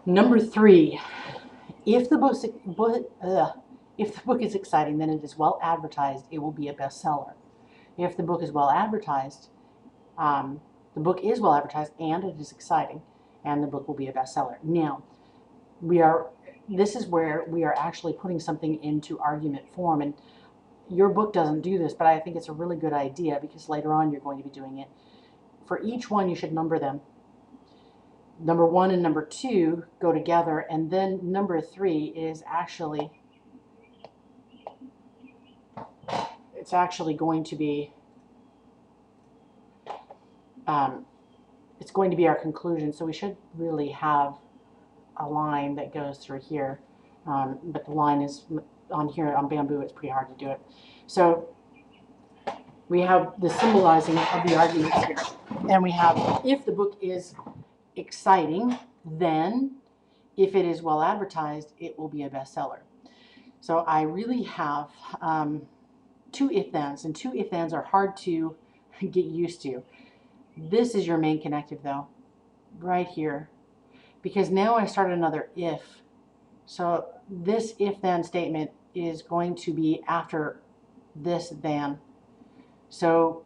Number 3, if the book is exciting, then it is well advertised, it will be a bestseller. If the book is well advertised, the book is well advertised and it is exciting, and the book will be a bestseller. Now, this is where we are actually putting something into argument form, and your book doesn't do this, but I think it's a really good idea because later on you're going to be doing it. For each one, you should number them. Number 1 and number 2 go together, and then number 3 is actually, it's actually going to be, it's going to be our conclusion. So we should really have a line that goes through here, but the line is on here on Bamboo. It's pretty hard to do it. So we have the symbolizing of the arguments here, and we have, if the book is exciting, then if it is well advertised, it will be a bestseller. So I really have 2 if-thens, and 2 if-thens are hard to get used to. This is your main connective though, right here, because now I start another if. So this if-then statement is going to be after this then. So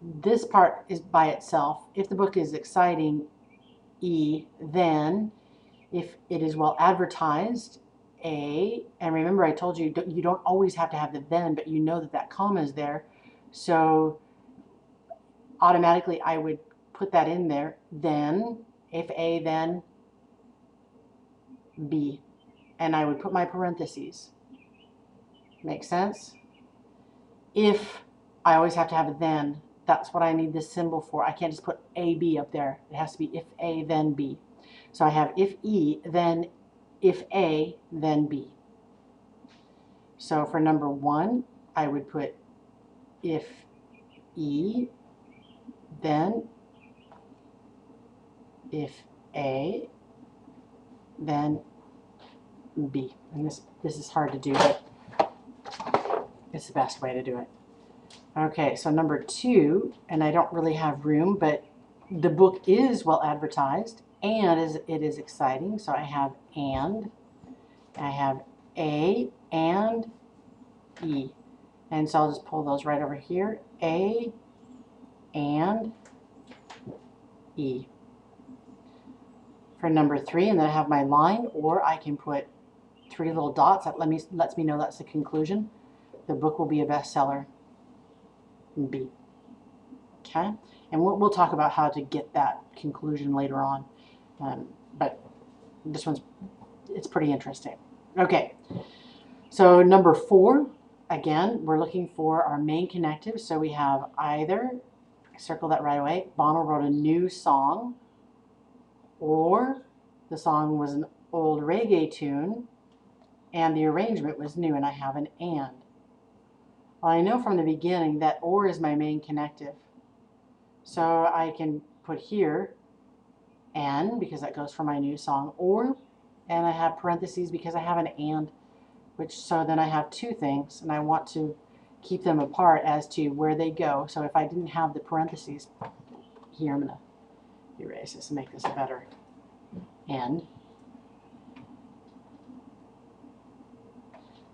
this part is by itself. If the book is exciting, E, then if it is well advertised, A, and remember I told you you don't always have to have the then, but you know that that comma is there, so automatically I would put that in there. Then, if A, then B, and I would put my parentheses. Make sense? If I always have to have a then, that's what I need this symbol for. I can't just put AB up there. It has to be if A, then B. So I have if E, then if A, then B. So for number 1, I would put if E, then if A, then B. And this is hard to do, but it's the best way to do it. Okay, so number 2, and I don't really have room, but the book is well advertised and it is exciting. So I have and, I have A and E. And so I'll just pull those right over here. A and E. For number 3, and then I have my line, or I can put 3 little dots. That lets me know that's the conclusion. The book will be a bestseller. B. Okay, and we'll talk about how to get that conclusion later on, but this it's pretty interesting. Okay, so number 4, again, we're looking for our main connective. So we have either, circle that right away, Bono wrote a new song, or the song was an old reggae tune and the arrangement was new, and I have an and. Well, I know from the beginning that or is my main connective. So I can put here and, because that goes for my new song, or, and I have parentheses because I have an and, so then I have 2 things, and I want to keep them apart as to where they go. So if I didn't have the parentheses, here I'm going to erase this and make this better. And.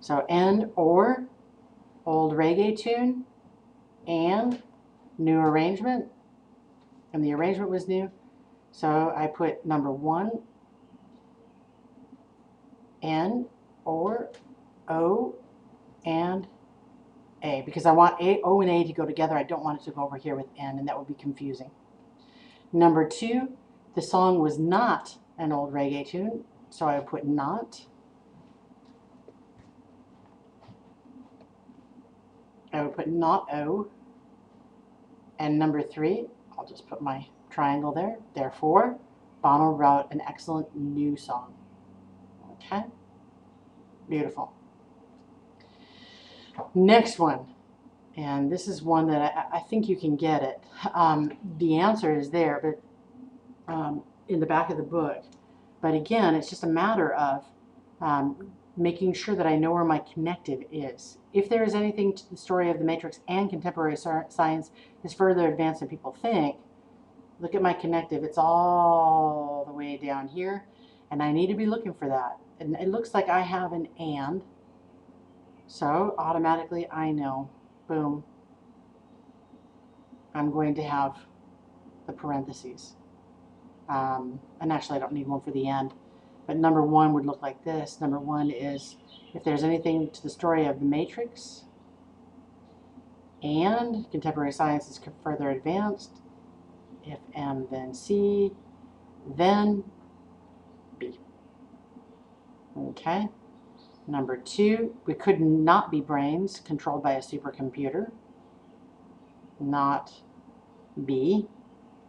So and, or, old reggae tune, and new arrangement, and the arrangement was new. So I put number 1, N, or, O, and A, because I want O and A to go together. I don't want it to go over here with N, and that would be confusing. Number 2, the song was not an old reggae tune, so I would put not. I would put not O. And number 3, I'll just put my triangle there. Therefore, Bono wrote an excellent new song. Okay? Beautiful. Next one. And this is one that I think you can get it. The answer is there, but in the back of the book. But again, it's just a matter of making sure that I know where my connective is. If there is anything to the story of the Matrix and contemporary science is further advanced than people think, look at my connective. It's all the way down here. And I need to be looking for that. And it looks like I have an and. So automatically I know, boom, I'm going to have the parentheses. And actually I don't need one for the end. But number 1 would look like this. Number 1 is if there's anything to the story of the Matrix and contemporary science is further advanced, if M then C, then B. Okay. Number 2, we could not be brains controlled by a supercomputer. Not B.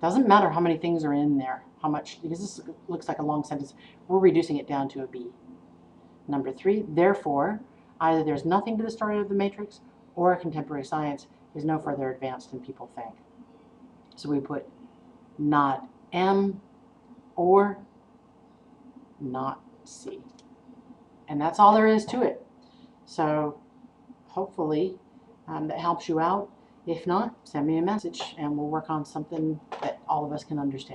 Doesn't matter how many things are in there, how much, because this looks like a long sentence. We're reducing it down to a B. Number 3, therefore, either there's nothing to the story of the Matrix or contemporary science is no further advanced than people think. So we put not M or not C. And that's all there is to it. So hopefully that helps you out. If not, send me a message and we'll work on something that all of us can understand.